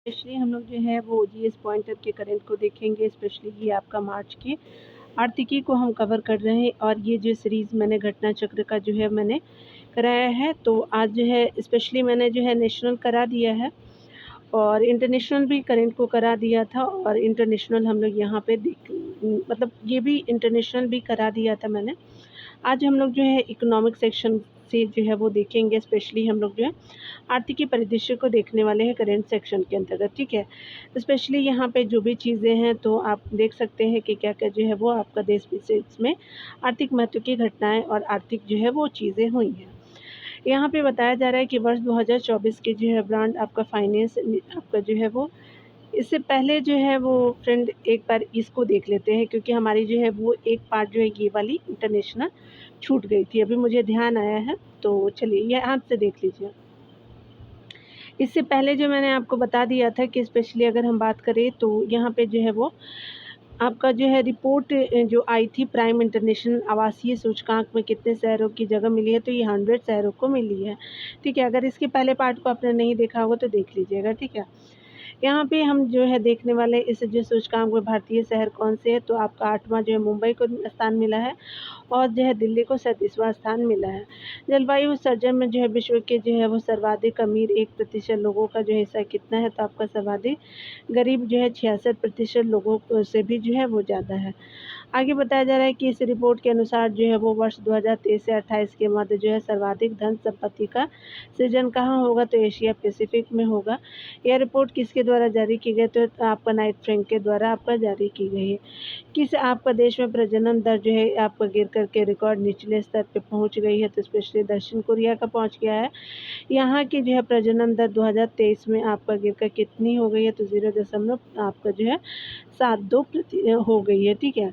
Specially हम लोग जो है वो जीएस पॉइंटर के करंट को देखेंगे। स्पेशली ये आपका मार्च की आर्थिकी को हम कवर कर रहे हैं और ये जो सीरीज़ मैंने घटना चक्र का जो है मैंने कराया है। तो आज जो है स्पेशली मैंने जो है नेशनल करा दिया है और इंटरनेशनल भी करंट को करा दिया था और इंटरनेशनल हम लोग यहाँ पे देख मतलब ये भी इंटरनेशनल भी करा दिया था मैंने। आज हम लोग जो है इकोनॉमिक सेक्शन से जो है वो देखेंगे। स्पेशली हम लोग जो है आर्थिकी परिदृश्य को देखने वाले हैं करंट सेक्शन के अंतर्गत, ठीक है। स्पेशली यहाँ पे जो भी चीज़ें हैं तो आप देख सकते हैं कि क्या क्या जो है वो आपका देश विदेश में आर्थिक महत्व की घटनाएं और आर्थिक जो है वो चीज़ें हुई हैं। यहाँ पे बताया जा रहा है कि वर्ष 2024 के जो है ब्रांड आपका फाइनेंस आपका जो है वो इससे पहले जो है वो फ्रेंड एक बार इसको देख लेते हैं, क्योंकि हमारी जो है वो एक पार्ट जो है ये वाली इंटरनेशनल छूट गई थी, अभी मुझे ध्यान आया है। तो चलिए ये हाथ से देख लीजिए। इससे पहले जो मैंने आपको बता दिया था कि स्पेशली अगर हम बात करें तो यहाँ पे जो है वो आपका जो है रिपोर्ट जो आई थी प्राइम इंटरनेशनल आवासीय सूचकांक में कितने शहरों की जगह मिली है, तो ये 100 शहरों को मिली है, ठीक है। अगर इसके पहले पार्ट को आपने नहीं देखा होगा तो देख लीजिएगा, ठीक है। यहाँ पे हम जो है देखने वाले इस जो सूचकांक में भारतीय शहर कौन से है, तो आपका 8वां जो है मुंबई को स्थान मिला है और जो है दिल्ली को 37वां स्थान मिला है। जलवायु उत्सर्जन में जो है विश्व के जो है वो सर्वाधिक अमीर 1% लोगों का जो हिस्सा कितना है, तो आपका सर्वाधिक गरीब जो है 66% लोगों से भी जो है वो ज़्यादा है। आगे बताया जा रहा है कि इस रिपोर्ट के अनुसार जो है वो वर्ष 2023 से 28 के मध्य जो है सर्वाधिक धन संपत्ति का सृजन कहाँ होगा, तो एशिया पैसिफिक में होगा। यह रिपोर्ट किसके द्वारा जारी की गई, तो आपका नाइट फ्रैंक के द्वारा आपका जारी की गई है। किस आपका देश में प्रजनन दर जो है आपका गिर करके रिकॉर्ड निचले स्तर पे पहुंच गई है, तो स्पेशली दक्षिण कोरिया का पहुंच गया है। यहाँ की जो है प्रजनन दर 2023 में आपका गिर कर कितनी हो गई है, तो 0 आपका जो है 72% हो गई है, ठीक है।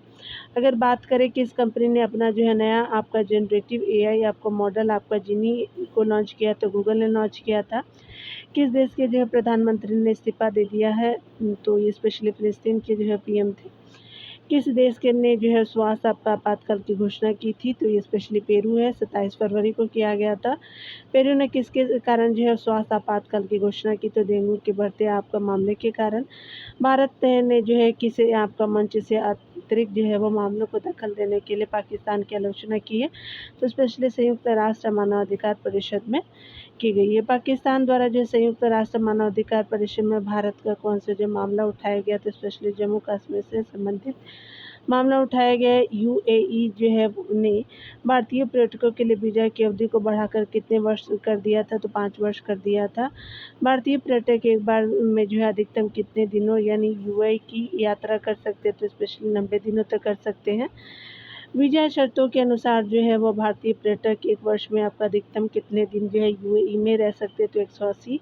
अगर बात करें कि इस कंपनी ने अपना जो है नया आपका जनरेटिव एआई आपका मॉडल आपका जिनी को लॉन्च किया, तो गूगल ने लॉन्च किया था। किस देश के जो है प्रधानमंत्री ने इस्तीफा दे दिया है, तो ये स्पेशली फिलिस्तीन के जो है पीएम थे। किस देश के ने जो है स्वास्थ्य आपका आपातकाल की घोषणा की थी, तो ये स्पेशली पेरू है, 27 फरवरी को किया गया था। पेरू ने किसके कारण जो है स्वास्थ्य आपातकाल की घोषणा की, तो डेंगू के बढ़ते आपका मामले के कारण। भारत ने जो है किसे आपका मंच से अतिरिक्त जो है वो मामलों को दखल देने के लिए पाकिस्तान की आलोचना की है, तो स्पेशली संयुक्त राष्ट्र मानवाधिकार परिषद में की गई है। पाकिस्तान द्वारा जो संयुक्त राष्ट्र मानवाधिकार परिषद में भारत का कौन सा जो मामला उठाया गया, तो स्पेशली जम्मू कश्मीर से संबंधित मामला उठाया गया है। यूएई जो है ने भारतीय पर्यटकों के लिए वीज़ा की अवधि को बढ़ाकर कितने वर्ष कर दिया था, तो 5 वर्ष कर दिया था। भारतीय पर्यटक एक बार में जो है अधिकतम कितने दिनों यानी यूएई की यात्रा कर सकते हैं, तो स्पेशली 90 दिनों तक कर सकते हैं। वीज़ा शर्तों के अनुसार जो है वो भारतीय पर्यटक एक वर्ष में आपका अधिकतम कितने दिन जो है यूएई में रह सकते हैं, तो 180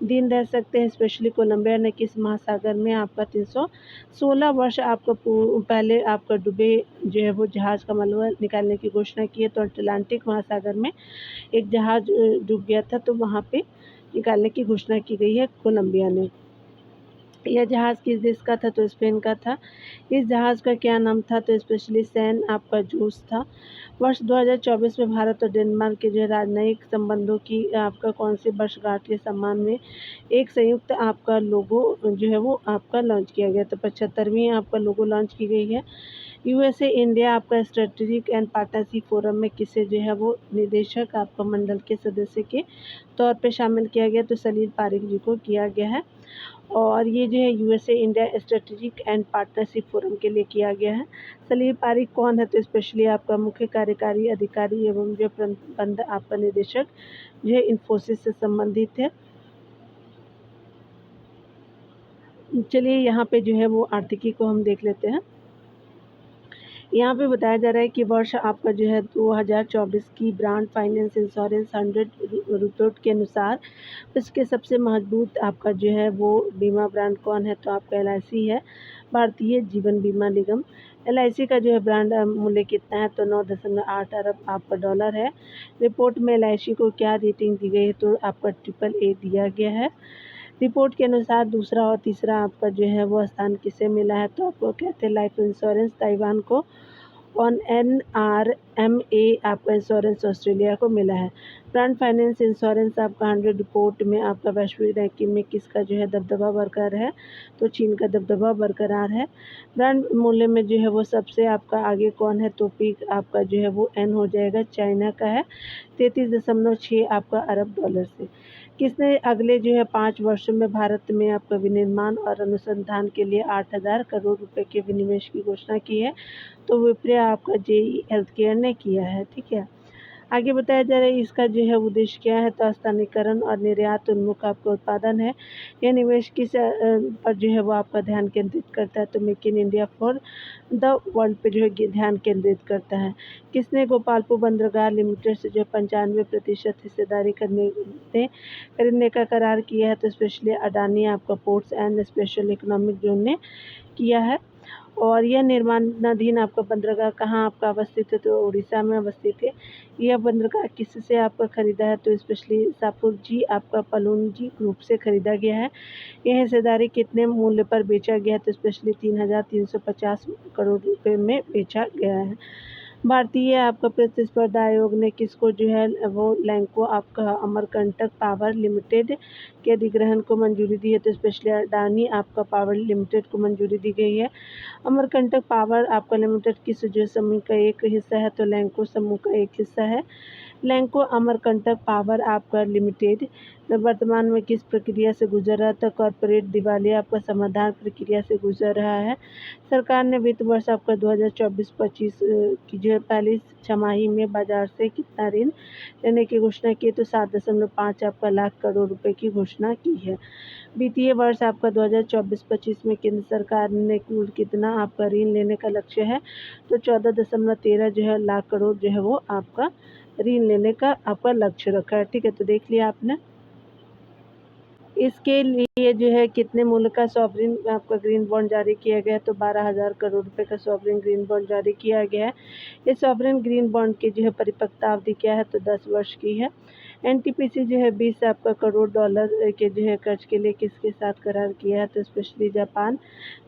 दिन रह सकते हैं। स्पेशली कोलंबिया ने किस महासागर में आपका 316 वर्ष आपका पहले आपका डूबे जो है वो जहाज़ का मलबा निकालने की घोषणा की है, तो अटलांटिक महासागर में एक जहाज़ डूब गया था, तो वहाँ पे निकालने की घोषणा की गई है कोलंबिया ने। यह जहाज़ किस देश का था, तो स्पेन का था। इस जहाज़ का क्या नाम था, तो स्पेशली सैन आपका जूस था। वर्ष 2024 में भारत और डेनमार्क के जो राजनयिक संबंधों की आपका कौन सी वर्षगांठ के सम्मान में एक संयुक्त आपका लोगो जो है वो आपका लॉन्च किया गया, तो 75वीं आपका लोगो लॉन्च की गई है। यूएसए इंडिया आपका स्ट्रेटेजिक एंड पार्टनरशिप फोरम में किसे जो है वो निदेशक आपका मंडल के सदस्य के तौर पे शामिल किया गया, तो सलील पारिक जी को किया गया है। और ये जो है USA India strategic and partnership forum के लिए किया गया है। सलील पारिक कौन है, तो स्पेशली आपका मुख्य कार्यकारी अधिकारी एवं जो प्रबंध आपका निदेशक जो है इन्फोसिस से संबंधित है। चलिए यहाँ पे जो है वो आर्थिकी को हम देख लेते हैं। यहाँ पे बताया जा रहा है कि वर्ष आपका जो है 2024 की ब्रांड फाइनेंस इंश्योरेंस 100 रिपोर्ट के अनुसार इसके सबसे मजबूत आपका जो है वो बीमा ब्रांड कौन है, तो आपका एलआईसी है, भारतीय जीवन बीमा निगम। एलआईसी का जो है ब्रांड मूल्य कितना है, तो 9.8 अरब आपका डॉलर है। रिपोर्ट में एलआईसी को क्या रेटिंग दी गई है, तो आपका AAA दिया गया है। रिपोर्ट के अनुसार दूसरा और तीसरा आपका जो है वो स्थान किसे मिला है, तो आपको कहते हैं लाइफ इंश्योरेंस ताइवान को ऑन NRMA आपका इंश्योरेंस ऑस्ट्रेलिया को मिला है। ब्रांड फाइनेंस इंश्योरेंस आपका 100 रिपोर्ट में आपका वैश्विक रैंकिंग में किसका जो है दबदबा बरकरार है, तो चीन का दबदबा बरकरार है। ब्रांड मूल्य में जो है वो सबसे आपका आगे कौन है, तो पीक आपका जो है वो N हो जाएगा, चाइना का है 33.6 आपका अरब डॉलर से। किसने अगले जो है 5 वर्षों में भारत में आपका विनिर्माण और अनुसंधान के लिए 8,000 करोड़ रुपए के विनिवेश की घोषणा की है, तो विप्रो आपका JE हेल्थकेयर ने किया है। ठीक है, आगे बताया जा रहा है इसका जो है उद्देश्य क्या है, तो स्थानीयकरण और निर्यात उन्मुख आपका उत्पादन है। यह निवेश किस पर जो है वो आपका ध्यान केंद्रित करता है, तो make in India for the world पे जो है ध्यान केंद्रित करता है। किसने गोपालपुर बंदरगाह लिमिटेड से जो 95% हिस्सेदारी खरीदने का करार किया है, तो स्पेशली अडानी आपका ports and special economic zone ने किया है। और यह निर्माणाधीन आपका बंदरगाह कहाँ आपका अवस्थित है, तो उड़ीसा में अवस्थित है। यह बंदरगाह किससे आपका खरीदा है, तो स्पेशली सापुरजी आपका पलूनजी ग्रुप से खरीदा गया है। यह हिस्सेदारी कितने मूल्य पर बेचा गया है, तो स्पेशली 3,350 करोड़ रुपए में बेचा गया है। भारतीय आपका प्रतिस्पर्धा आयोग ने किसको जो है वो लैंको आपका अमरकंटक पावर लिमिटेड के अधिग्रहण को मंजूरी दी है, तो स्पेशली अडानी आपका पावर लिमिटेड को मंजूरी दी गई है। अमरकंटक पावर आपका लिमिटेड किस जो समूह का एक हिस्सा है, तो लैंको समूह का एक हिस्सा है। लैंको अमरकंटक पावर आपका लिमिटेड वर्तमान में किस प्रक्रिया से गुजर रहा था, कॉर्पोरेट दिवालिया आपका समाधान प्रक्रिया से गुजर रहा है। सरकार ने वित्त वर्ष आपका 2024-25 की जो है पहली छमाही में बाजार से कितना ऋण लेने की घोषणा की, तो 7.5 आपका लाख करोड़ रुपए की घोषणा की है। वित्तीय वर्ष आपका 2024-25 में केंद्र सरकार ने कुल कितना आपका ऋण लेने का लक्ष्य है, तो 14.13 जो है लाख करोड़ जो है वो आपका ऋण लेने का आपका लक्ष्य रखा है। ठीक है, तो देख लिया आपने। इसके लिए जो है कितने मूल्य का सॉवरिन आपका ग्रीन बॉन्ड जारी किया गया है, तो 12,000 करोड़ रुपए का सॉवरिन ग्रीन बॉन्ड जारी किया गया है। इस सॉवरिन ग्रीन बॉन्ड की जो है परिपक्वता अवधि क्या है, तो 10 वर्ष की है। NTPC जो है 20 आपका करोड़ डॉलर के जो है कर्ज के लिए किसके साथ करार किया है, तो specially Japan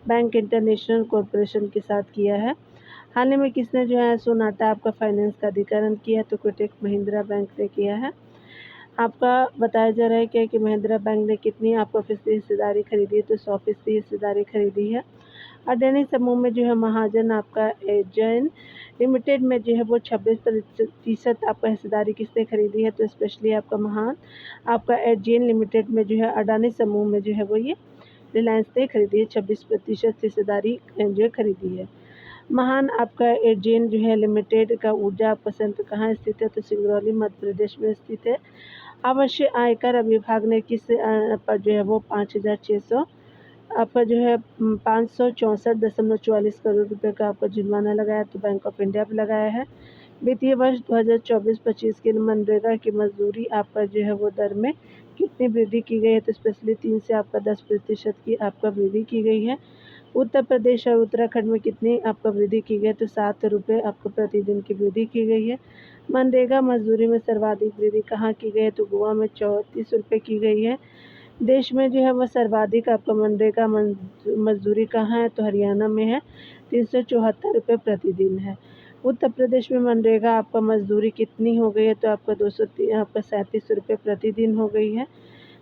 bank international corporation के साथ किया है। हाल ही में किसने जो है सोनाटा आपका फाइनेंस का अधिग्रहण किया है, तो कोटक महिंद्रा बैंक ने किया है। आपका बताया जा रहा है क्या कि महिंद्रा बैंक ने कितनी आपको फीसदी हिस्सेदारी खरीदी है, तो 100% हिस्सेदारी खरीदी है। अडानी समूह में जो है महाजन आपका एजेंट लिमिटेड में जो है वो 26% आपका हिस्सेदारी किसने खरीदी है, तो स्पेशली आपका महान आपका एजेंट लिमिटेड में जो है अडानी समूह में जो है वो ये रिलायंस ने खरीदी है, 26% हिस्सेदारी जो है खरीदी है। महान आपका एजेंट जो है लिमिटेड का ऊर्जा आपका संयंत्र कहाँ स्थित है, तो सिंगरौली मध्य प्रदेश में स्थित है। अवश्य आयकर विभाग ने किस पर जो है वो 5,600 आपका जो है 564.44 करोड़ रुपए का आपका जुर्माना लगाया, तो बैंक ऑफ इंडिया पे लगाया है। वित्तीय वर्ष 2024-25 के मनरेगा की मजदूरी आपका जो है वो दर में कितनी वृद्धि की गई है, तो स्पेशली 3 से आपका 10% की आपका वृद्धि की गई है। उत्तर प्रदेश और उत्तराखंड में कितनी आपका वृद्धि की गई, तो 7 रुपये आपको प्रतिदिन की वृद्धि की गई है। मनरेगा मजदूरी में सर्वाधिक वृद्धि कहाँ की गई है, तो गोवा में 34 रुपये की गई है। देश में जो है वह सर्वाधिक आपका मनरेगा मजदूरी कहाँ है, तो हरियाणा में है, 374 रुपये प्रतिदिन है। उत्तर प्रदेश में मनरेगा आपका मजदूरी कितनी हो गई है, तो आपका 203 आपका 37 रुपये प्रतिदिन हो गई है।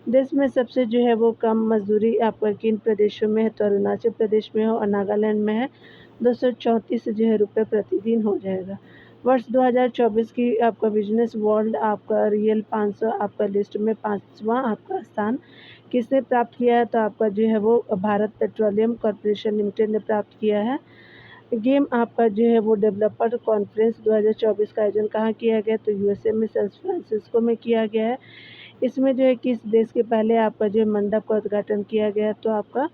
देश में सबसे जो है वो कम मजदूरी आपका किन प्रदेशों में है, तो अरुणाचल प्रदेश में हो और नागालैंड में है, 234 जो है रुपये प्रतिदिन हो जाएगा। वर्ष 2024 की आपका बिजनेस वर्ल्ड आपका रियल 500 आपका लिस्ट में 5वां आपका स्थान किसने प्राप्त किया है, तो आपका जो है वो भारत पेट्रोलियम कॉर्पोरेशन लिमिटेड ने प्राप्त किया है। गेम आपका जो है वो डेवलपर कॉन्फ्रेंस 2024 का आयोजन कहाँ किया गया, तो USA में सैन फ्रांसिस्को में किया गया है। इसमें जो है किस देश के पहले आपका जो है मंडप का उद्घाटन किया गया है, तो आपका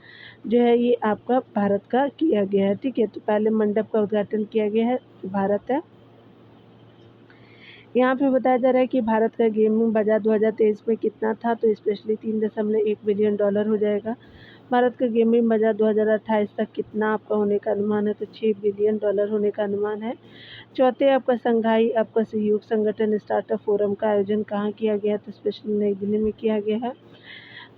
जो है ये आपका भारत का किया गया है। ठीक है, तो पहले मंडप का उद्घाटन किया गया है भारत है। यहाँ पे बताया जा रहा है कि भारत का गेमिंग बाजार 2023 में कितना था, तो स्पेशली 3.1 बिलियन डॉलर हो जाएगा। भारत का गेमिंग बाजार 2028 तक कितना आपका होने का अनुमान है, तो 6 बिलियन डॉलर होने का अनुमान है। चौथे आपका संघाई आपका सहयोग संगठन स्टार्टअप फोरम का आयोजन कहाँ किया गया, तो स्पेशली नई दिल्ली में किया गया है।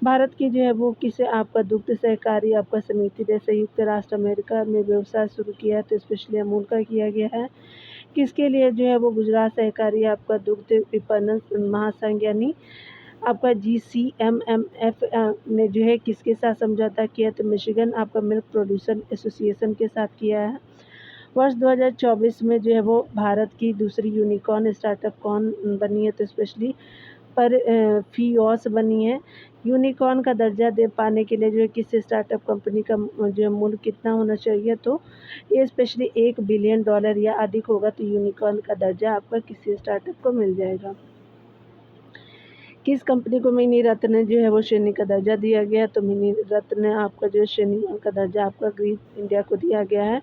भारत की जो है वो किसे आपका दुग्ध सहकारी आपका समिति ने संयुक्त राष्ट्र अमेरिका में व्यवसाय शुरू किया है, तो स्पेशली अमूल का किया गया है। किसके लिए जो है वो गुजरात सहकारी आपका दुग्ध विपणन महासंघ यानी आपका GCMMF ने जो है किसके साथ समझौता किया, तो मिशिगन आपका मिल्क प्रोड्यूसर एसोसिएशन के साथ किया है। वर्ष 2024 में जो है वो भारत की दूसरी यूनिकॉर्न स्टार्टअप कौन बनी है, तो स्पेशली पर फियोस बनी है। यूनिकॉर्न का दर्जा दे पाने के लिए जो है किसी स्टार्टअप कंपनी का जो है मूल्य कितना होना चाहिए, तो ये स्पेशली $1 बिलियन या अधिक होगा तो यूनिकॉर्न का दर्जा आपका किसी स्टार्टअप को मिल जाएगा। किस कंपनी को मिनी रत्न जो है वो श्रेणी का दर्जा दिया गया, तो मिनी रत्न आपका जो श्रेणी का दर्जा आपका ग्रीन इंडिया को दिया गया है।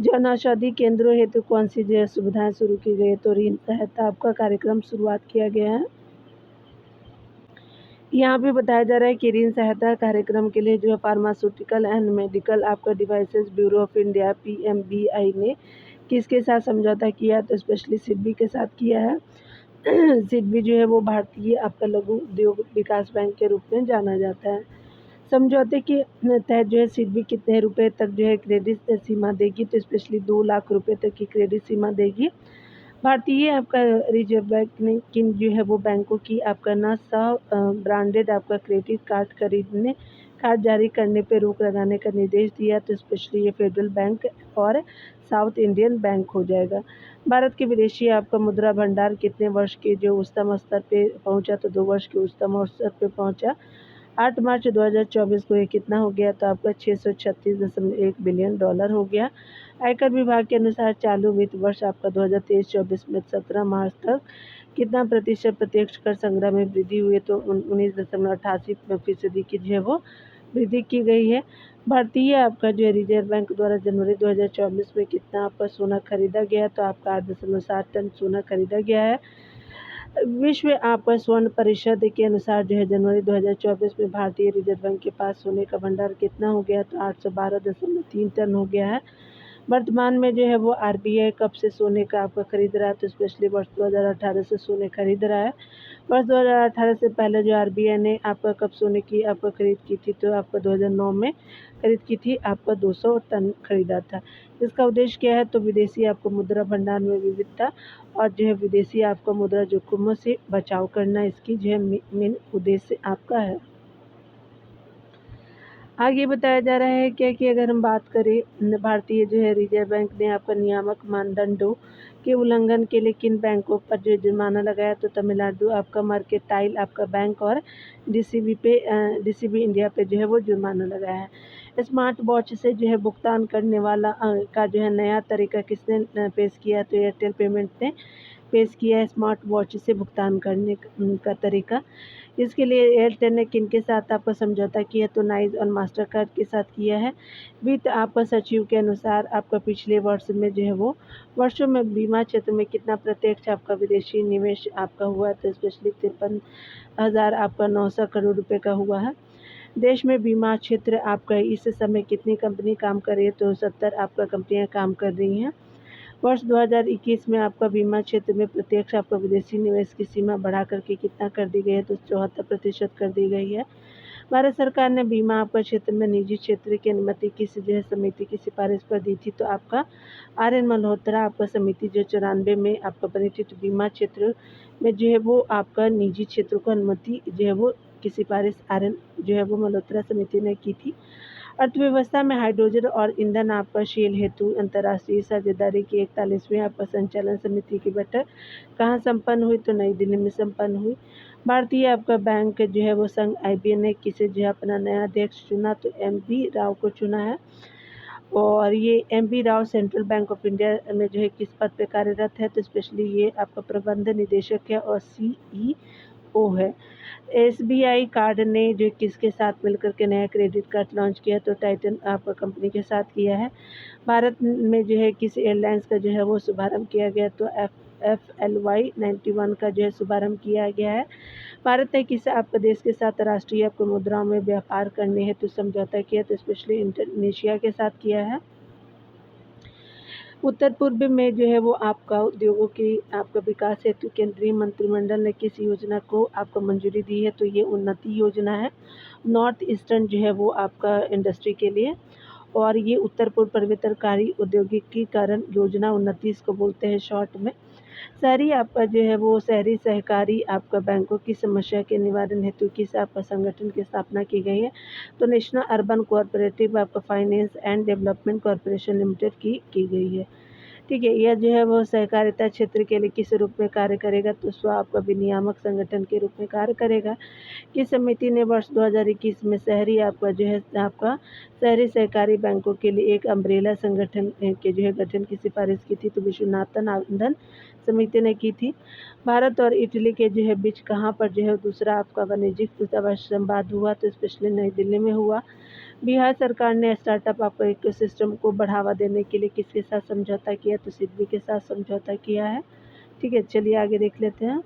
जन औषधि केंद्रों हेतु कौन सी जो है सुविधाएं शुरू की गई, तो ऋण सहायता आपका कार्यक्रम शुरुआत किया गया है। यहाँ पे बताया जा रहा है कि ऋण सहायता कार्यक्रम के लिए जो है फार्मास्यूटिकल एंड मेडिकल आपका devices bureau of India PMBI ने किसके साथ समझौता किया, तो स्पेशली सिडबी के साथ किया है। सिडबी जो है वो भारतीय आपका लघु उद्योग विकास बैंक के रूप में जाना जाता है। समझौते के तहत जो है सिडबी कितने रुपए तक जो है क्रेडिट सीमा देगी, तो स्पेशली 2 लाख रुपए तक की क्रेडिट सीमा देगी। भारतीय आपका रिजर्व बैंक ने किन जो है वो बैंकों की आपका ना ब्रांडेड आपका क्रेडिट कार्ड जारी करने पे रोक लगाने का निर्देश दिया, तो स्पेशली ये फेडरल बैंक और साउथ इंडियन बैंक हो जाएगा। भारत के विदेशी आपका मुद्रा भंडार कितने वर्ष के जो उच्चतम स्तर पे पहुंचा, तो 2 वर्ष के उच्चतम स्तर पे पहुंचा। 8 मार्च 2024 को ये कितना हो गया, तो आपका $636.1 बिलियन हो गया। आयकर विभाग के अनुसार चालू वित्त वर्ष आपका 2023-24 में 17 मार्च तक कितना प्रतिशत प्रत्यक्ष कर संग्रह में वृद्धि हुई, तो 19.88% की जो है वो वृद्धि की गई है। भारतीय आपका जो है रिजर्व बैंक द्वारा जनवरी 2024 में कितना आपका सोना खरीदा गया, तो आपका 8.7 टन सोना खरीदा गया है। विश्व आपका स्वर्ण परिषद के अनुसार जो है जनवरी 2024 में भारतीय रिजर्व बैंक के पास सोने का भंडार कितना हो गया, तो 812.3 टन हो गया है। वर्तमान में जो है वो RBI कब से सोने का आपका खरीद रहा है, तो स्पेशली वर्ष 2018 से सोने खरीद रहा है। वर्ष 2018 से पहले जो RBI ने आपका कब सोने की आपका खरीद की थी, तो आपका 2009 में खरीद की थी, आपका 200 टन खरीदा था। इसका उद्देश्य क्या है, तो विदेशी आपको मुद्रा भंडार में विविधता और जो है विदेशी आपका मुद्रा जोखिमों से बचाव करना इसकी जो है मेन उद्देश्य आपका है। आगे बताया जा रहा है क्या कि अगर हम बात करें भारतीय जो है रिजर्व बैंक ने आपका नियामक मानदंडों के उल्लंघन के लिए किन बैंकों पर जो जुर्माना लगाया, तो तमिलनाडु आपका मर्केंटाइल आपका बैंक और DCB इंडिया पे जो है वो जुर्माना लगाया है। स्मार्ट वॉच से जो है भुगतान करने वाला का जो है नया तरीका किसने पेश किया, तो एयरटेल पेमेंट ने पेश किया है स्मार्ट वॉच से भुगतान करने का तरीका। इसके लिए एयरटेल ने किन के साथ आपका समझौता किया, तो नाइस और मास्टर कार्ड के साथ किया है। वित्त आपका सचिव के अनुसार आपका पिछले वर्ष में जो है वो वर्षों में बीमा क्षेत्र में कितना प्रत्यक्ष आपका विदेशी निवेश आपका हुआ, तो स्पेशली 53,000 आपका 900 करोड़ रुपए का हुआ है। देश में बीमा क्षेत्र आपका इस समय कितनी कंपनी काम कर रही है, तो 70 आपका कंपनियां काम कर रही हैं। वर्ष 2021 में आपका बीमा क्षेत्र में प्रत्यक्ष आपका विदेशी निवेश की सीमा बढ़ा करके कितना कर दी गई है, तो 74% कर दी गई है। भारत सरकार ने बीमा आपका क्षेत्र में निजी क्षेत्र की अनुमति किस जो है समिति की सिफारिश पर दी थी, तो आपका RN मल्होत्रा आपका समिति जो 94 में आपका बनी थी, तो बीमा क्षेत्र में जो है वो आपका निजी क्षेत्र को अनुमति जो है वो की सिफारिश RN जो है वो मल्होत्रा समिति ने की थी। अर्थव्यवस्था में हाइड्रोजन और ईंधन आपका शेल हेतु अंतर्राष्ट्रीय साझेदारी की 41वीं आपका संचालन समिति की बैठक कहाँ संपन्न हुई, तो नई दिल्ली में संपन्न हुई। भारतीय आपका बैंक जो है वो संघ IBA ने किसे जो है अपना नया अध्यक्ष चुना, तो MB राव को चुना है। और ये MB Rao central bank of India में जो है किस पद पे कार्यरत है, तो स्पेशली ये आपका प्रबंध निदेशक है और CEO है। SBI कार्ड ने जो किसके साथ मिलकर के नया क्रेडिट कार्ड लॉन्च किया, तो टाइटन आपका कंपनी के साथ किया है। भारत में जो है किस एयरलाइंस का जो है वो शुभारंभ किया गया, तो FLY 91 का जो है शुभारंभ किया गया है। भारत ने किस आपका देश के साथ राष्ट्रीय आपको मुद्राओं में व्यापार करने हेतु समझौता किया, तो स्पेशली इंडोनेशिया के साथ किया है। उत्तर पूर्व में जो है वो आपका उद्योगों की आपका विकास हेतु केंद्रीय मंत्रिमंडल ने किस योजना को आपको मंजूरी दी है, तो ये उन्नति योजना है। नॉर्थ ईस्टर्न जो है वो आपका इंडस्ट्री के लिए, और ये उत्तर पूर्व पर्वतकारी औद्योगिकीकरण योजना उन्नति इसको बोलते हैं शॉर्ट में। शहरी आपका जो है वो शहरी सहकारी आपका बैंकों की समस्या के निवारण हेतु किस आपका संगठन की स्थापना की गई है, तो नेशनल अर्बन कोऑपरेटिव आपका finance and development corporation limited की गई है। ठीक है, यह जो है वो सहकारिता क्षेत्र के लिए किस रूप में कार्य करेगा, तो स्व आपका विनियामक संगठन के रूप में कार्य करेगा। किस समिति ने वर्ष 2021 में शहरी आपका जो है आपका शहरी सहकारी बैंकों के लिए एक अम्ब्रेला संगठन के जो है गठन की सिफारिश की थी, तो विश्वनाथन आनंदन समिति ने की थी। भारत और इटली के जो है बीच कहाँ पर जो है दूसरा आपका वाणिज्यिक दूतावास संवाद हुआ, तो स्पेशली नई दिल्ली में हुआ। बिहार सरकार ने स्टार्टअप आपको इकोसिस्टम को बढ़ावा देने के लिए किसके साथ समझौता किया, तो सिडबी के साथ समझौता किया है। ठीक है, चलिए आगे देख लेते हैं।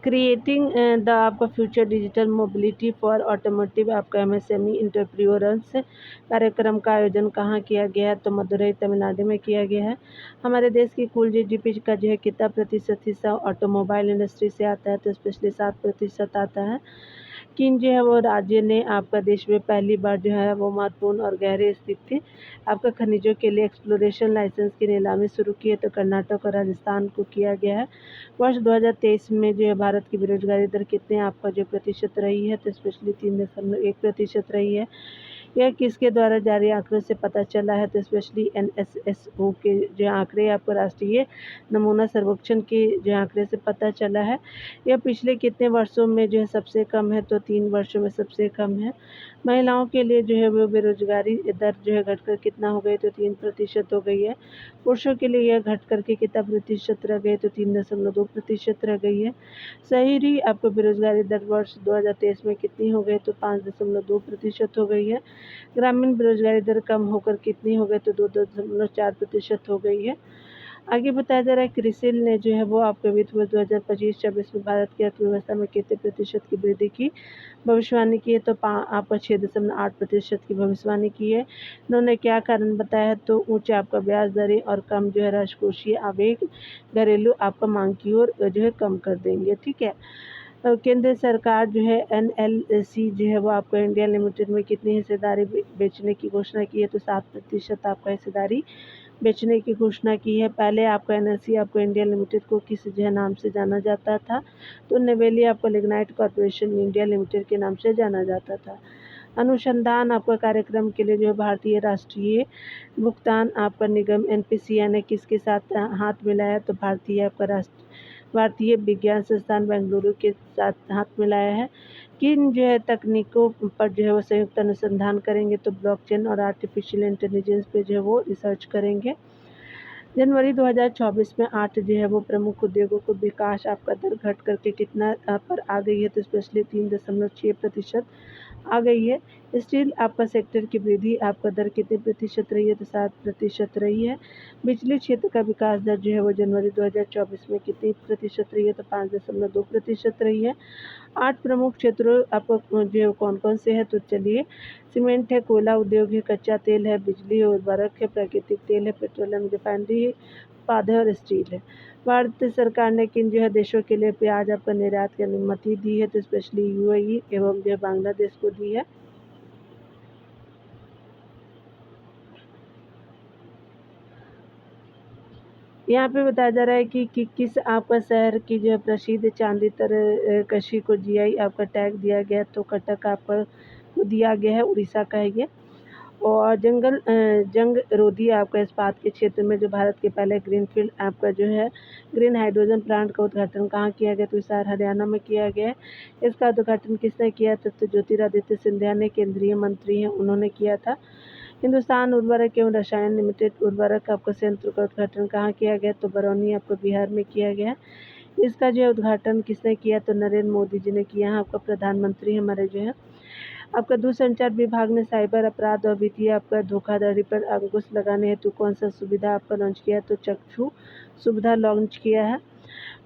क्रिएटिंग द आपका future digital mobility for automotive आपका एमएसएमई इंटरप्रेन्योर्स कार्यक्रम का आयोजन कहाँ किया गया है, तो मदुरई तमिलनाडु में किया गया है। हमारे देश की कुल जीडीपी का जो है कितना प्रतिशत हिस्सा ऑटोमोबाइल इंडस्ट्री से आता है, तो स्पेशली 7% आता है। किन जो है वो राज्य ने आपका देश में पहली बार जो है वो महत्वपूर्ण और गहरे स्थित आपका खनिजों के लिए एक्सप्लोरेशन लाइसेंस की नीलामी शुरू की है, तो कर्नाटक और राजस्थान को किया गया है। वर्ष 2023 में जो है भारत की बेरोजगारी दर कितने आपका जो प्रतिशत रही है, तो स्पेशली 3.1% रही है। यह किसके द्वारा जारी आंकड़ों से पता चला है, तो स्पेशली एनएसएसओ के जो आंकड़े आपको राष्ट्रीय नमूना सर्वेक्षण के जो आंकड़े से पता चला है। यह पिछले कितने वर्षों में जो है सबसे कम है, तो 3 वर्षों में सबसे कम है। महिलाओं के लिए जो है वो बेरोजगारी दर जो है घटकर कितना हो गई, तो 3% हो गई है। पुरुषों के लिए यह घट करके कितना प्रतिशत रह गई, तो 3.2% रह गई है। शहरी आपको बेरोजगारी दर वर्ष 2023 में कितनी हो गई, तो 5.2% हो गई है। ग्रामीण बेरोजगारी दर कम होकर कितनी हो गई, तो 2.4% हो गई है। आगे बताया जा रहा है क्रिसिल ने जो है वो आपके वित्त वर्ष 2025-26 में भारत की अर्थव्यवस्था में कितने प्रतिशत की वृद्धि की भविष्यवाणी की है, तो आपका 6.8% की भविष्यवाणी की है। इन्होंने क्या कारण बताया है, तो ऊंचे आपका ब्याज दरें और कम जो है राजकोषीय आवेग घरेलू आपका मांग की ओर जो है कम कर देंगे। ठीक है, केंद्र सरकार जो है एनएलसी जो है वो आपको इंडिया लिमिटेड में कितनी हिस्सेदारी बेचने की घोषणा की है, तो 7% आपका हिस्सेदारी बेचने की घोषणा की है। पहले आपका एनएलसी आपको इंडिया लिमिटेड को किस जो नाम से जाना जाता था, तो नेवेली आपको लिग्नाइट कॉरपोरेशन इंडिया लिमिटेड के नाम से जाना जाता था। अनुसंधान आपका कार्यक्रम के लिए जो भारतीय राष्ट्रीय भुगतान आपका निगम एनपीसीआई ने किसके साथ हाथ मिलाया, तो भारतीय विज्ञान संस्थान बेंगलुरु के साथ हाथ मिलाया है। किन जो है तकनीकों पर जो है वो संयुक्त अनुसंधान करेंगे, तो ब्लॉकचेन और आर्टिफिशियल इंटेलिजेंस पे जो है वो रिसर्च करेंगे। जनवरी 2024 में 8 जो है वो प्रमुख उद्योगों को विकास आपका दर घट करके कितना पर आ गई है, तो स्पेशली 3.6% आ गई है। स्टील आपका सेक्टर की वृद्धि आपका दर कितने प्रतिशत रही है, तो 7% रही है। बिजली क्षेत्र का विकास दर जो है वो जनवरी 2024 में कितनी प्रतिशत रही है, तो 5.2% रही है। 8 प्रमुख क्षेत्रों आपको जो है कौन कौन से हैं, तो चलिए सीमेंट है, कोयला उद्योग है, कच्चा तेल है, बिजली है, उर्वरक है, प्राकृतिक तेल है, पेट्रोलियम रिफाइनरी उत्पाद है और स्टील है। भारत सरकार ने किन जो है देशों के लिए प्याज आपका निर्यात की अनुमति दी है, तो स्पेशली यूएई एवं जो है बांग्लादेश को दी है। यहाँ पे बताया जा रहा है कि किस आपका शहर की जो है प्रसिद्ध चांदी तरकशी को जीआई आपका टैग दिया गया, तो कटक आपका दिया गया है, उड़ीसा का है ये। और जंग रोधी आपका इस्पात के क्षेत्र में जो भारत के पहले ग्रीनफील्ड आपका जो है ग्रीन हाइड्रोजन प्लांट का उद्घाटन कहाँ किया गया, तो हिसार हरियाणा में किया गया है। इसका उद्घाटन किसने किया था, तो ज्योतिरादित्य सिंधिया ने, केंद्रीय मंत्री हैं, उन्होंने किया था। हिंदुस्तान उर्वरक एवं रसायन लिमिटेड उर्वरक आपका संयंत्र का उद्घाटन कहाँ किया गया, तो बरौनी आपको बिहार में किया गया। इसका जो है उद्घाटन किसने किया, तो नरेंद्र मोदी जी ने किया है, आपका प्रधानमंत्री हमारे जो है। आपका दूरसंचार विभाग ने साइबर अपराध और वित्तीय आपका धोखाधड़ी पर अंकुश लगाने हेतु कौन सा सुविधा आपका लॉन्च किया है, तो चक्षु सुविधा लॉन्च किया है।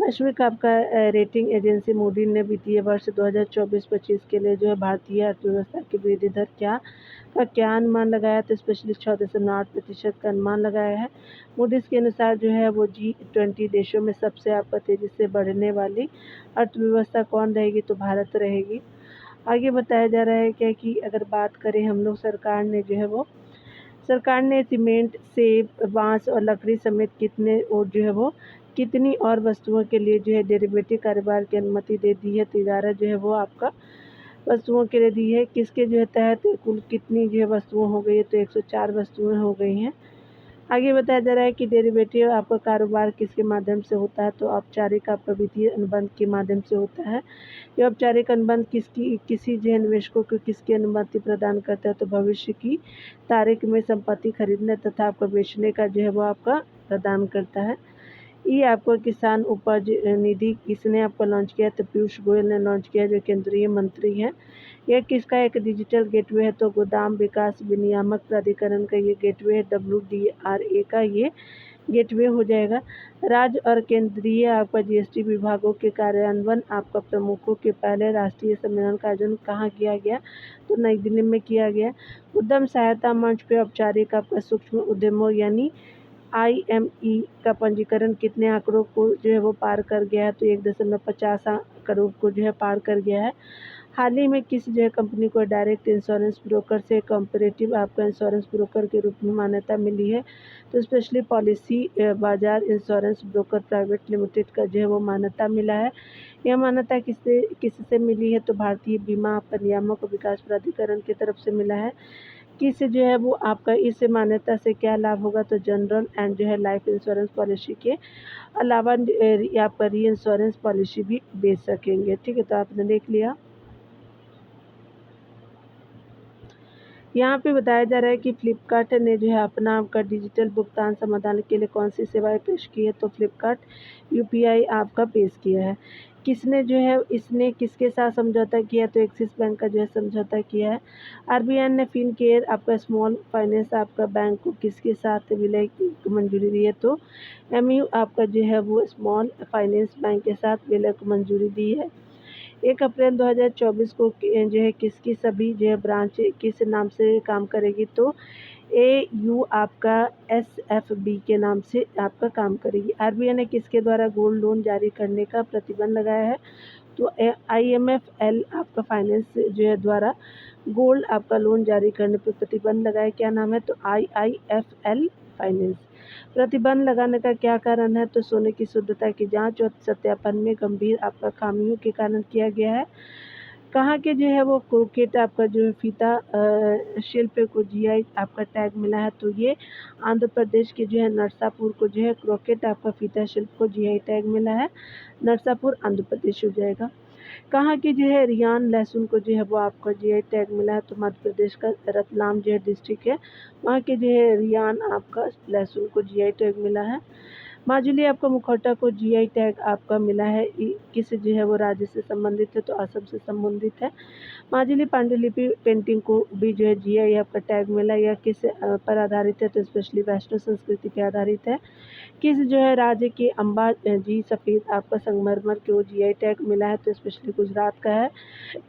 वैश्विक आपका रेटिंग एजेंसी मूडी ने वित्तीय वर्ष 2024-25 के लिए जो है भारतीय अर्थव्यवस्था की वृद्धि दर क्या अनुमान लगाया, तो स्पेशली 6.8% का अनुमान लगाया है। मूडीज़ के अनुसार जो है वो G20 देशों में सबसे आपका तेज़ी से बढ़ने वाली अर्थव्यवस्था कौन रहेगी, तो भारत रहेगी। आगे बताया जा रहा है क्या कि अगर बात करें हम लोग, सरकार ने सीमेंट, सेब, बांस और लकड़ी समेत कितनी और वस्तुओं के लिए जो है डेरिवेटिव कारोबार की अनुमति दे दी है, तो 11 जो है वो आपका वस्तुओं के लिए दी है। किसके जो है तहत कुल कितनी जो है वस्तुएं हो गई है, तो 104 वस्तुएं हो गई हैं। आगे बताया जा रहा है कि डेरिवेटिव आपका कारोबार किसके माध्यम से होता है, तो औपचारिक आपका वित्तीय अनुबंध के माध्यम से होता है। ये औपचारिक अनुबंध किसी जो है निवेशकों को किसकी अनुमति प्रदान करता है, तो भविष्य की तारीख में संपत्ति खरीदने तथा आपको बेचने का जो है वो आपका प्रदान करता है। ये आपको किसान उपज निधि किसने आपको लॉन्च किया, तो पीयूष गोयल ने लॉन्च किया, जो केंद्रीय मंत्री हैं। यह किसका एक डिजिटल गेटवे है, तो गोदाम विकास विनियामक प्राधिकरण का ये गेटवे है, WDRA का ये गेटवे हो जाएगा। राज्य और केंद्रीय आपका GST विभागों के कार्यान्वयन आपका प्रमुखों के पहले राष्ट्रीय सम्मेलन का आयोजन कहाँ किया गया, तो नई दिल्ली में किया गया। उद्यम सहायता मंच पे औपचारिक आपका सूक्ष्म उद्यमों यानी IME का पंजीकरण कितने आंकड़ों को जो है वो पार कर गया है, तो 1.50 करोड़ को जो है पार कर गया है। हाल ही में किस जो है कंपनी को डायरेक्ट इंश्योरेंस ब्रोकर से कॉम्परेटिव आपका इंश्योरेंस ब्रोकर के रूप में मान्यता मिली है, तो स्पेशली पॉलिसी बाजार इंश्योरेंस ब्रोकर प्राइवेट लिमिटेड का जो है वो मान्यता मिला है। यह मान्यता किससे मिली है, तो भारतीय बीमा नियामक और विकास प्राधिकरण की तरफ से मिला है। किस जो है वो आपका इस मान्यता से क्या लाभ होगा, तो जनरल एंड जो है लाइफ इंश्योरेंस पॉलिसी के अलावा आपका री इंश्योरेंस पॉलिसी भी बेच सकेंगे। ठीक है, तो आपने देख लिया। यहाँ पे बताया जा रहा है कि फ्लिपकार्ट ने जो है अपना आपका डिजिटल भुगतान समाधान के लिए कौन सी सेवाएं पेश की है, तो फ्लिपकार्ट UPI आपका पेश किया है। इसने किसके साथ समझौता किया, तो एक्सिस बैंक का जो है समझौता किया है। RBI ने फिनकेयर आपका स्मॉल फाइनेंस आपका बैंक को किसके साथ विलय की मंजूरी दी है, तो MU आपका जो है वो स्मॉल फाइनेंस बैंक के साथ विलय को मंजूरी दी है। 1 अप्रैल 2024 को जो है किसकी सभी जो है ब्रांच किस नाम से काम करेगी, तो AU आपका SFB के नाम से आपका काम करेगी। RBI ने किसके द्वारा गोल्ड लोन जारी करने का प्रतिबंध लगाया है, तो IMFL आपका फाइनेंस जो है द्वारा गोल्ड आपका लोन जारी करने पर प्रतिबंध लगाया। क्या नाम है, तो IIFL फाइनेंस। प्रतिबंध लगाने का क्या कारण है, तो सोने की शुद्धता की जांच और सत्यापन में गंभीर आपका खामियों के कारण किया गया है। कहाँ के जो है वो क्रोकेट आपका जो है फीता शिल्प को GI आपका टैग मिला है, तो ये आंध्र प्रदेश के जो है नरसापुर को जो है क्रोकेट आपका फीता शिल्प को GI टैग मिला है। नरसापुर आंध्र प्रदेश हो जाएगा। कहाँ की जो है रियान लहसुन को जो है वो आपका GI टैग मिला है, तो मध्य प्रदेश का रतलाम जो है डिस्ट्रिक्ट है, वहाँ के जो है रियान आपका लहसुन को GI टैग मिला है। माजुली आपका मुखौटा को GI टैग आपका मिला है, किस जो है वो राज्य से संबंधित है, तो असम से संबंधित है। माजुली पांडुलिपि पेंटिंग को भी जो है GI आपका टैग मिला, या किस पर आधारित है, तो स्पेशली वैष्णव संस्कृति पे आधारित है। किस जो है राज्य के अम्बा जी सफ़ेद आपका संगमरमर को GI टैग मिला है, तो स्पेशली गुजरात का है।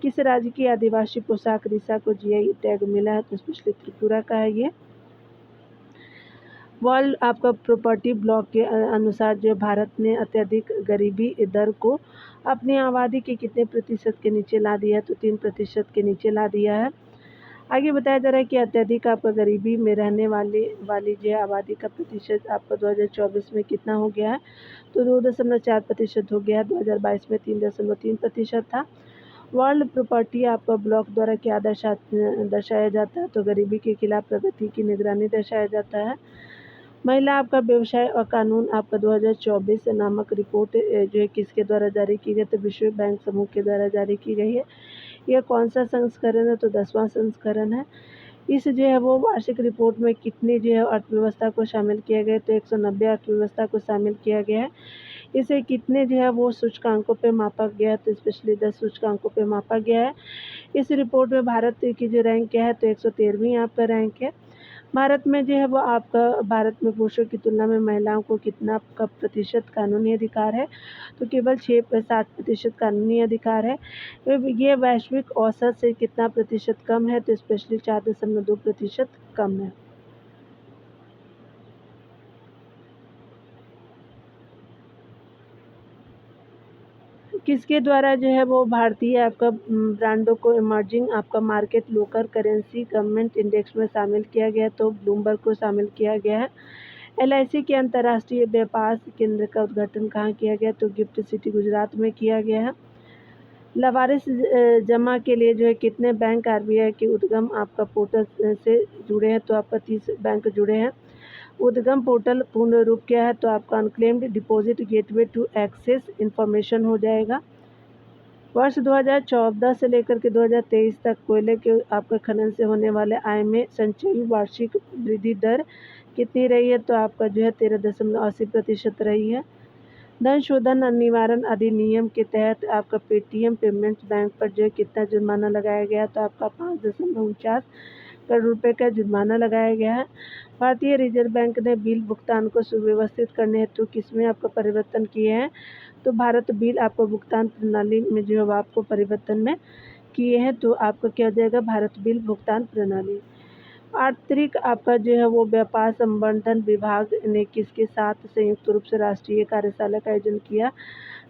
किस राज्य की आदिवासी पोशाक रिसा को GI टैग मिला है, तो स्पेशली त्रिपुरा का है ये। वर्ल्ड आपका प्रॉपर्टी ब्लॉक के अनुसार जो भारत ने अत्यधिक गरीबी दर को अपनी आबादी के कितने प्रतिशत के नीचे ला दिया है, तो 3% के नीचे ला दिया है। आगे बताया जा रहा है कि अत्यधिक आपका गरीबी में रहने वाली जो आबादी का प्रतिशत आपका 2024 में कितना हो गया है, तो 2.4% हो गया है। 2022 में 3.3% था। वर्ल्ड प्रॉपर्टी आपका ब्लॉक द्वारा क्या दर्शाया जाता है, तो गरीबी के खिलाफ प्रगति की निगरानी दर्शाया जाता है। महिला आपका व्यवसाय और कानून आपका 2024 नामक रिपोर्ट जो है किसके द्वारा जारी की गई, तो विश्व बैंक समूह के द्वारा जारी की गई है। यह कौन सा संस्करण है, तो 10वां संस्करण है। इस जो है वो वार्षिक रिपोर्ट में कितनी जो है अर्थव्यवस्था को शामिल किया गया, तो 190 अर्थव्यवस्था को शामिल किया गया है। इसे कितने जो है वो सूचकांकों पे मापा गया, तो स्पेशली 10 सूचकांकों पे मापा गया है। इस रिपोर्ट में भारत की जो रैंक क्या है, तो 113वीं आपका रैंक है। भारत में जो है वो आपका भारत में पुरुषों की तुलना में महिलाओं को कितना का प्रतिशत कानूनी अधिकार है, तो केवल 7% कानूनी अधिकार है। ये वैश्विक औसत से कितना प्रतिशत कम है, तो स्पेशली 4.2% कम है। किसके द्वारा जो है वो भारतीय आपका ब्रांडों को इमर्जिंग आपका market local currency government index में शामिल किया गया, तो ब्लूमबर्ग को शामिल किया गया है। एलआईसी के अंतर्राष्ट्रीय व्यापार केंद्र का उद्घाटन कहाँ किया गया, तो गिफ्ट सिटी गुजरात में किया गया है। लावारिस जमा के लिए जो है कितने बैंक आरबीआई के उद्गम आपका पोर्टल से जुड़े हैं, तो आपका 30 बैंक जुड़े हैं। उद्गम पोर्टल पूर्ण रूप क्या है, तो आपका unclaimed deposit gateway to access information हो जाएगा। वर्ष 2014 से लेकर के 2023 तक कोयले के आपका खनन से होने वाले आय में संचयी वार्षिक वृद्धि दर कितनी रही है, तो आपका जो है 13.80% रही है। धन शोधन निवारण अधिनियम के तहत आपका पेटीएम पेमेंट्स बैंक पर जो है कितना जुर्माना लगाया गया, तो आपका 5.49 करोड़ रुपए का जुर्माना लगाया गया है। भारतीय रिजर्व बैंक ने बिल भुगतान को सुव्यवस्थित करने हेतु किसमें आपका परिवर्तन किए हैं, तो भारत बिल आपको भुगतान प्रणाली में जो है आपको परिवर्तन में किए हैं, तो आपका क्या हो जाएगा, भारत बिल भुगतान प्रणाली। आंतरिक आपका जो है वो व्यापार संवर्धन विभाग ने किसके साथ संयुक्त रूप से राष्ट्रीय कार्यशाला का आयोजन किया,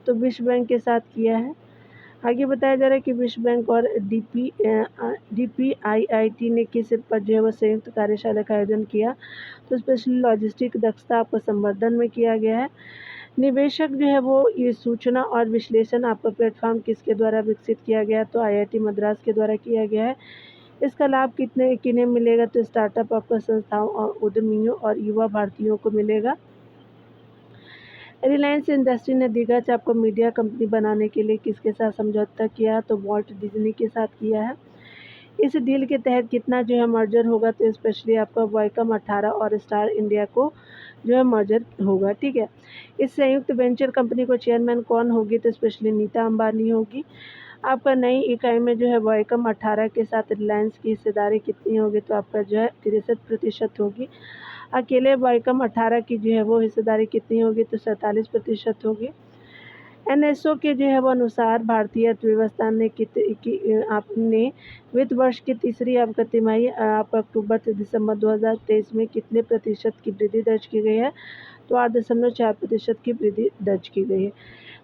तो विश्व बैंक के साथ किया है। आगे बताया जा रहा है कि विश्व बैंक और डीपीआईआईटी ने किस पर जो है वो संयुक्त कार्यशाला का आयोजन किया, तो स्पेशली लॉजिस्टिक दक्षता आपको संवर्धन में किया गया है। निवेशक जो है वो ये सूचना और विश्लेषण आपका प्लेटफॉर्म किसके द्वारा विकसित किया गया, तो आईआईटी मद्रास के द्वारा किया गया है। इसका लाभ किन्हें मिलेगा, तो स्टार्टअप आपका संस्थाओं और उद्यमियों और युवा भारतीयों को मिलेगा। रिलायंस इंडस्ट्री ने दिग्गज आपको मीडिया कंपनी बनाने के लिए किसके साथ समझौता किया, तो वॉल्ट डिज्नी के साथ किया है। इस डील के तहत कितना जो है मर्जर होगा, तो स्पेशली आपका वाइकम 18 और स्टार इंडिया को जो है मर्जर होगा। ठीक है, इस संयुक्त वेंचर कंपनी को चेयरमैन कौन होगी, तो स्पेशली नीता अंबानी होगी। आपका नई इकाई में जो है वाइकम 18 के साथ रिलायंस की हिस्सेदारी कितनी होगी, तो आपका जो है 63% होगी। अकेले वाइकम 18 की जो है वो हिस्सेदारी कितनी होगी, तो 47% होगी। एनएसओ के जो है वो अनुसार भारतीय अर्थव्यवस्था ने आपने वित्त वर्ष की तीसरी आपका तिमाही आपका अक्टूबर से दिसंबर 2023 में कितने प्रतिशत की वृद्धि दर्ज की गई है, तो 8.4% की वृद्धि दर्ज की गई है।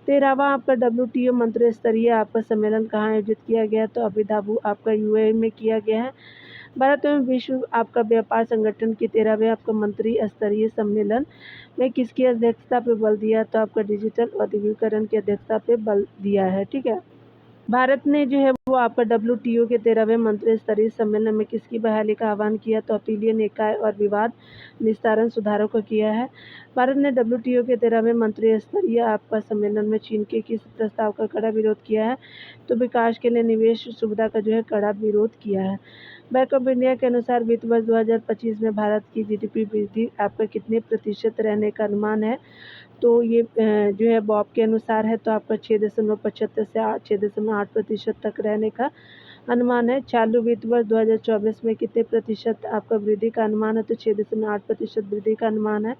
13वां आपका WTO मंत्री स्तरीय आपका सम्मेलन कहाँ आयोजित किया गया, तो अबू धाबी आपका यूएई में किया गया है। भारत में विश्व आपका व्यापार संगठन की 13वें आपका मंत्री स्तरीय सम्मेलन में किसकी अध्यक्षता पे बल दिया, तो आपका डिजिटल औद्योगिकरण की अध्यक्षता पे बल दिया है। ठीक है, भारत ने जो है वो आपका WTO के 13वें मंत्री स्तरीय सम्मेलन में किसकी बहाली का आह्वान किया, तो अपीलीय निकाय और विवाद निस्तारण सुधारों को किया है। भारत ने WTO के 13वें मंत्री स्तरीय आपका सम्मेलन में चीन के किस प्रस्ताव का कड़ा विरोध किया है, तो विकास के लिए निवेश सुविधा का जो है कड़ा विरोध किया है। बैंक ऑफ इंडिया के अनुसार वित्त वर्ष 2025 में भारत की जीडीपी वृद्धि आपका कितने प्रतिशत रहने का अनुमान है, तो ये जो है बॉब के अनुसार है, तो आपका 6.75 से 6.8% तक रहने का अनुमान है। चालू वित्त वर्ष 2024 में कितने प्रतिशत आपका वृद्धि का अनुमान है, तो 6.8% वृद्धि का अनुमान है।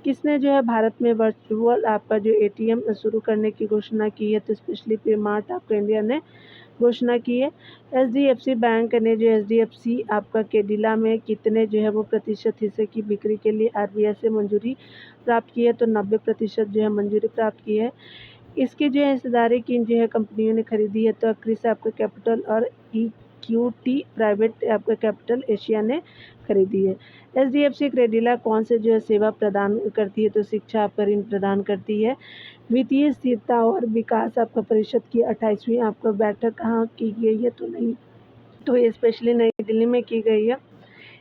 किसने जो है भारत में वर्चुअल आपका जो एटीएम शुरू करने की घोषणा की है, तो स्पेशली पे मार्ट आपका इंडिया ने घोषणा की है। एचडीएफसी बैंक ने जो एचडीएफसी आपका केडिला में कितने जो है वो प्रतिशत हिस्से की बिक्री के लिए आरबीआई से मंजूरी प्राप्त की है, तो 90% जो है मंजूरी प्राप्त की है। इसकी जो है हिस्सेदारी किन जो है कंपनियों ने खरीदी है, तो क्रिस आपका कैपिटल और इक्विटी प्राइवेट आपका कैपिटल एशिया ने खरीदी है। एचडीएफसी क्रेडिला कौन से जो है सेवा प्रदान करती है, तो शिक्षा आपका ऋण प्रदान करती है। वित्तीय स्थिरता और विकास आपका परिषद की 28वीं आपका बैठक कहाँ की गई है, तो नहीं, तो ये स्पेशली नई दिल्ली में की गई है।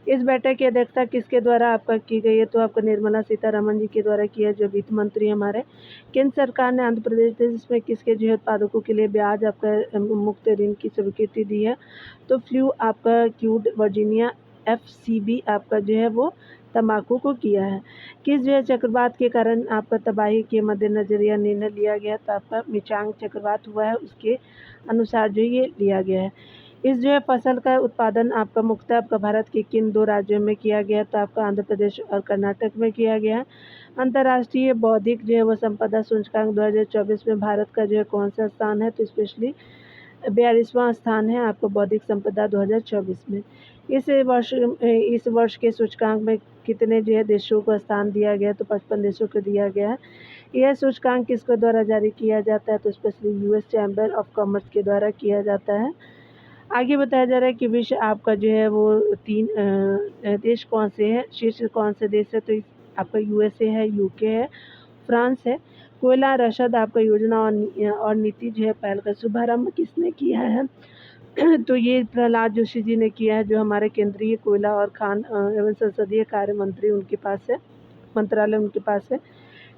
इस बैठक की अध्यक्षता किसके द्वारा आपका की गई है, तो आपका निर्मला सीतारमण जी के द्वारा किया, जो वित्त मंत्री हमारे। केंद्र सरकार ने आंध्र प्रदेश में किसके जो है उत्पादकों के लिए ब्याज आपका मुक्त ऋण की स्वीकृति दी है, तो फ्लू आपका क्यूड वर्जीनिया FCB आपका जो है वो तंबाकू को किया है। किस जो है चक्रवात के कारण आपका तबाही के मद्देनजर यह निर्णय लिया गया, तो आपका मिचांग चक्रवात हुआ है उसके अनुसार जो ये लिया गया है। इस जो है फसल का उत्पादन आपका मुख्यतः आपका भारत के किन 2 राज्यों में किया गया? तो आपका आंध्र प्रदेश और कर्नाटक में किया गया। अंतर्राष्ट्रीय बौद्धिक जो है वो संपदा सूचकांक 2024 में भारत का जो है कौन-सा स्थान है? तो स्पेशली 42वां स्थान है आपको बौद्धिक संपदा 2024 में। इस वर्ष के सूचकांक में कितने जो है देशों को स्थान दिया गया? तो 55 देशों को दिया गया है। यह सूचकांक किसके द्वारा जारी किया जाता है? तो specially US chamber of commerce के द्वारा किया जाता है। आगे बताया जा रहा है कि विश्व आपका जो है वो 3 देश कौन से हैं? शीर्ष कौन से देश है? तो आपका यूएसए है, यूके है, फ्रांस है। कोयला रसद आपका योजना और नीति जो है पहल का शुभारंभ किसने किया है? तो ये प्रहलाद जोशी जी ने किया है, जो हमारे केंद्रीय कोयला और खान एवं संसदीय कार्य मंत्री उनके पास है, मंत्रालय उनके पास है।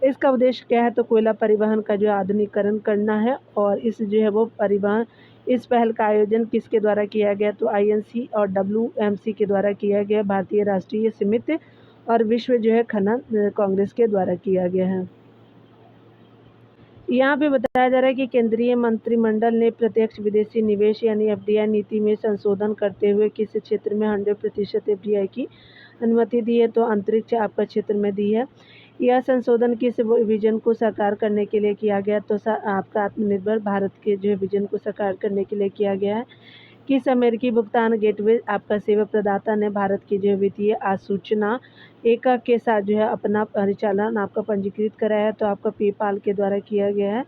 इसका उद्देश्य क्या है? तो कोयला परिवहन का जो आधुनिकीकरण करना है और इस जो है वो परिवहन इस पहल का आयोजन किसके द्वारा किया गया? तो आईएनसी और डब्ल्यूएमसी के द्वारा किया गया, भारतीय राष्ट्रीय समिति और विश्व जो है खनन कांग्रेस के द्वारा किया गया है। यहाँ पे बताया जा रहा है कि केंद्रीय मंत्रिमंडल ने प्रत्यक्ष विदेशी निवेश यानी एफडीआई नीति में संशोधन करते हुए किस क्षेत्र में 100% एफडीआई की अनुमति दी है? तो अंतरिक्ष आपका क्षेत्र में दी है। यह संशोधन किस विजन को साकार करने के लिए किया गया? तो आपका आत्मनिर्भर भारत के जो विजन को साकार करने के लिए किया गया है। किस अमेरिकी भुगतान गेटवे आपका सेवा प्रदाता ने भारत की जो वित्तीय आसूचना एकक के साथ जो है अपना परिचालन आपका पंजीकृत कराया है? तो आपका पेपाल के द्वारा किया गया है।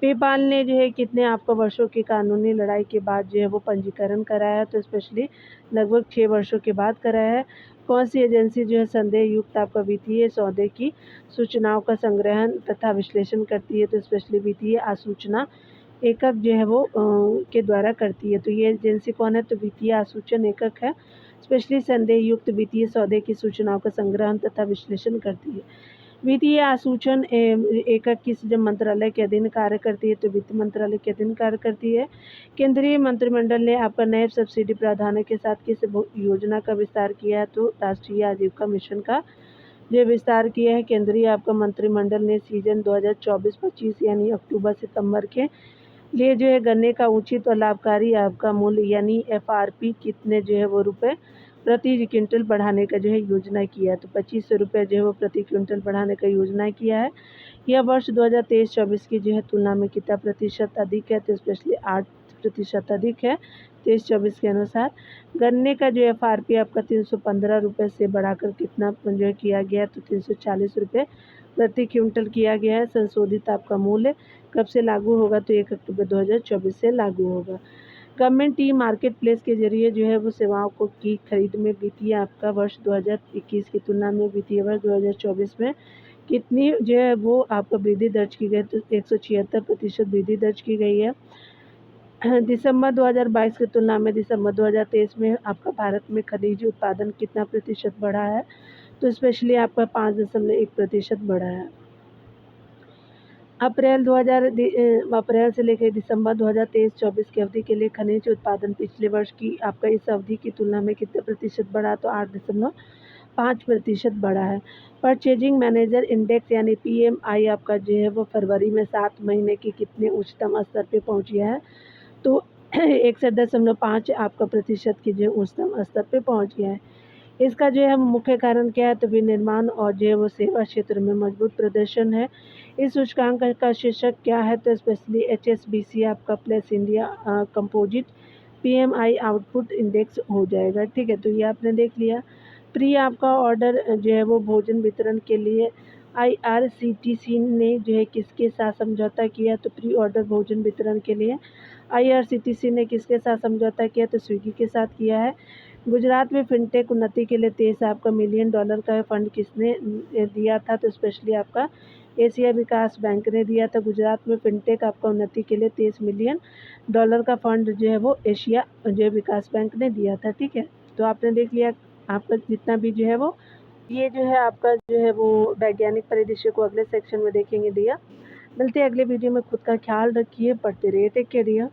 पेपाल ने जो है कितने आपका वर्षों की कानूनी लड़ाई के बाद जो है वो पंजीकरण कराया है? तो स्पेशली लगभग 6 वर्षों के बाद कराया है। कौन सी एजेंसी जो है संदेह युक्त आपका वित्तीय सौदे की सूचनाओं का संग्रहण तथा विश्लेषण करती है? तो स्पेशली वित्तीय आसूचना एकक जो है वो के द्वारा करती है। तो ये एजेंसी कौन है? तो वित्तीय आसूचन एकक है। स्पेशली संदेह युक्त वित्तीय सौदे की सूचनाओं का संग्रहण तथा विश्लेषण करती है। वित्तीय आसूचन एकक किस जब मंत्रालय के अधीन कार्य करती है? तो वित्त मंत्रालय के अधीन कार्य करती है। केंद्रीय मंत्रिमंडल ने आपका नए सब्सिडी प्रावधानों के साथ किस योजना का विस्तार किया है? तो राष्ट्रीय आजीविका मिशन का जो विस्तार किया है केंद्रीय आपका मंत्रिमंडल ने सीजन 2024-25 यानी अक्टूबर सितंबर के लिए जो है गन्ने का उचित और लाभकारी आपका मूल्य यानी एफआरपी कितने जो है वो रुपए प्रति क्विंटल बढ़ाने का जो है योजना किया है? तो 2500 रुपये जो है वो प्रति क्विंटल बढ़ाने का योजना किया है। यह वर्ष 2023-24 की जो है तुलना में कितना प्रतिशत अधिक है? तो स्पेशली 8% अधिक है 23-24 के अनुसार। गन्ने का जो एफआरपी आपका 315 रुपये से बढ़ाकर कितना जो है किया गया? तो 340 रुपये प्रति क्विंटल किया गया है। संशोधित आपका मूल्य कब से लागू होगा? तो 1 अक्टूबर 2024 से लागू होगा। गवर्नमेंट ई मार्केट प्लेस के जरिए जो है वो सेवाओं को की खरीद में वित्तीय आपका वर्ष 2021 की तुलना में वित्तीय वर्ष 2024 में कितनी जो है वो आपका वृद्धि दर्ज की गई? तो 176% वृद्धि दर्ज की गई है। दिसंबर 2022 की तुलना में दिसंबर 2023 में आपका भारत में खनिज उत्पादन कितना प्रतिशत बढ़ा है? तो स्पेशली आपका 5.1% बढ़ा है। अप्रैल से लेकर दिसंबर 2023-24 की अवधि के लिए खनिज उत्पादन पिछले वर्ष की आपका इस अवधि की तुलना में कितने प्रतिशत बढ़ा? तो 8.5% बढ़ा है। परचेजिंग मैनेजर इंडेक्स यानी पीएमआई आपका जो है वो फरवरी में 7 महीने के कितने उच्चतम स्तर पे पहुंच गया है? तो 61.5 आपका प्रतिशत की जो उच्चतम स्तर पे पहुंच गया है। इसका जो है मुख्य कारण क्या है? तो विनिर्माण और जो है वो सेवा क्षेत्र में मजबूत प्रदर्शन है। इस सूचकांक का शीर्षक क्या है? तो स्पेशली एचएसबीसी आपका plus India composite PMI output index हो जाएगा। ठीक है, तो ये आपने देख लिया। प्री आपका ऑर्डर जो है वो भोजन वितरण के लिए आईआरसीटीसी ने जो है किसके साथ समझौता किया? तो प्री ऑर्डर भोजन वितरण के लिए आईआरसीटीसी ने किसके साथ समझौता किया? तो स्विगी के साथ किया है। गुजरात में फिनटेक उन्नति के लिए 23 आपका मिलियन डॉलर का फंड किसने दिया था? तो स्पेशली आपका एशिया विकास बैंक ने दिया था। गुजरात में फिनटेक आपका उन्नति के लिए 23 मिलियन डॉलर का फंड जो है वो एशिया जो विकास बैंक ने दिया था। ठीक है, तो आपने देख लिया आपका जितना भी जो है वो ये जो है आपका जो है वो वैज्ञानिक परिदृश्य को अगले सेक्शन में देखेंगे दिया। मिलते हैं अगले वीडियो में। खुद का ख्याल रखिए, पढ़ते रहिए। Take care dear.